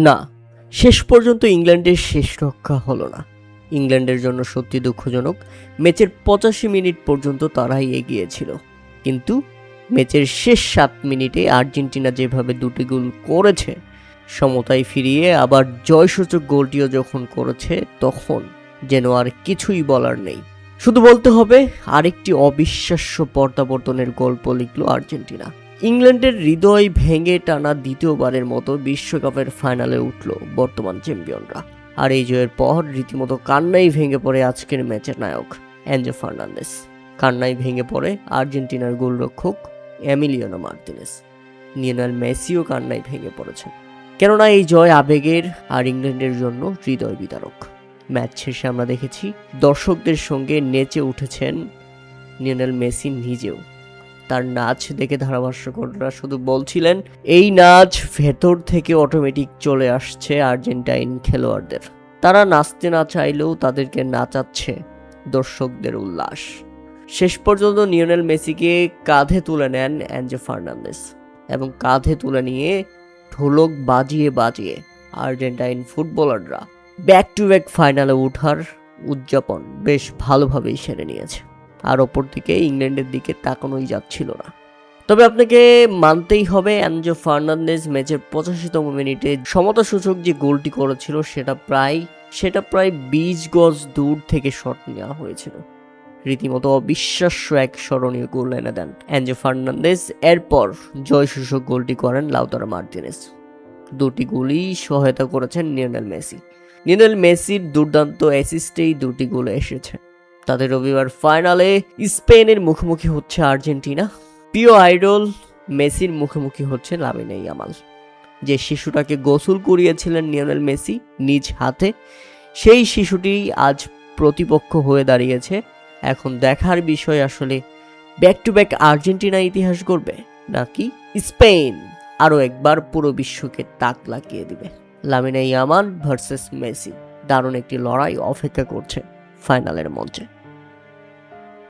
না, শেষ পর্যন্ত ইংল্যান্ডের শেষ রক্ষা হলো না। ইংল্যান্ডের জন্য সত্যি দুঃখজনক। ম্যাচের 85 মিনিট পর্যন্ত তারাই এগিয়ে ছিল, কিন্তু ম্যাচের শেষ 7 মিনিটে আর্জেন্টিনা যেভাবে দুটি গোল করেছে, সমতায় ফিরিয়ে আবার জয়সূচক গোলটিও যখন করেছে, তখন যেন আর কিছুই বলার নেই। শুধু বলতে হবে আরেকটি অবিশ্বাস্য প্রত্যাবর্তনের গল্প লিখল আর্জেন্টিনা। ইংল্যান্ডের হৃদয় ভেঙে টানা দ্বিতীয়বারের মতো বিশ্বকাপের ফাইনালে উঠল বর্তমান চ্যাম্পিয়নরা। আর এই জয়ের পর রীতিমতো কান্নাই ভেঙে পড়ে আজকের ম্যাচের নায়ক এনজো ফার্নান্দেস। কান্নাই ভেঙে পড়ে আর্জেন্টিনার গোলরক্ষক এমিলিয়ানো মার্তিনেজ। লিওনেল মেসিও কান্নায় ভেঙে পড়েছেন, কেননা এই জয় আবেগের আর ইংল্যান্ডের জন্য হৃদয় বিদারক। ম্যাচ শেষে আমরা দেখেছি দর্শকদের সঙ্গে নেচে উঠেছেন লিওনেল মেসি নিজেও। তার নাচ দেখে ধারাভাষ্যকাররা শুধু বলছিলেন, এই নাচ ভেতর থেকে অটোমেটিক চলে আসছে আর্জেন্টাইন খেলোয়াড়দের। তারা নাচতে না চাইলেও তাদেরকে নাচাচ্ছে দর্শকদের উল্লাস। শেষ পর্যন্ত লিওনেল মেসিকে কাঁধে তুলে নেন এনজো ফার্নান্দেস, এবং কাঁধে তুলে নিয়ে ঢোলক বাজিয়ে বাজিয়ে আর্জেন্টাইন ফুটবলাররা ব্যাক টু ব্যাক ফাইনালে ওঠার উদযাপন বেশ ভালোভাবেই সেরে নিয়েছে। আর অপরদিকে ইংল্যান্ডের দিকে তাকানোই যাচ্ছিল না। তবে আপনাকে মানতেই হবে, এনজো ফার্নান্দেজ ম্যাচের 85তম মিনিটে সমতাসূচক যে গোলটি করেছিল সেটা প্রায় 20 গজ দূর থেকে শট নেওয়া হয়েছিল। রীতিমতো অবিশ্বাস্য এক স্মরণীয় গোল এনে দেন এনজো ফার্নান্দেজ। এরপর জয়সূচক গোলটি করেন লাউতারো মার্তিনেজ। দুটি গোলই সহায়তা করেছেন লিওনেল মেসি। লিওনেল মেসির দুর্দান্ত অ্যাসিস্টেই দুটি গোল এসেছে। তাদের রবিবার ফাইনালে স্পেনের মুখোমুখি হচ্ছে আর্জেন্টিনা। প্রিয় আইডল মেসির মুখোমুখি হচ্ছে লামিনে ইয়ামাল। যে শিশুটাকে গোসল করিয়েছিলেন লিওনেল মেসি নিজ হাতে, সেই শিশুটি আজ প্রতিপক্ষ হয়ে দাঁড়িয়েছে। এখন দেখার বিষয় আসলে ব্যাক টু ব্যাক আর্জেন্টিনা ইতিহাস গড়বে, নাকি স্পেন আরও একবার পুরো বিশ্বকে তাক লাগিয়ে দিবে। লামিনে ইয়ামাল ভার্সেস মেসি, দারুণ একটি লড়াই অপেক্ষা করছে ফাইনালের মঞ্চে।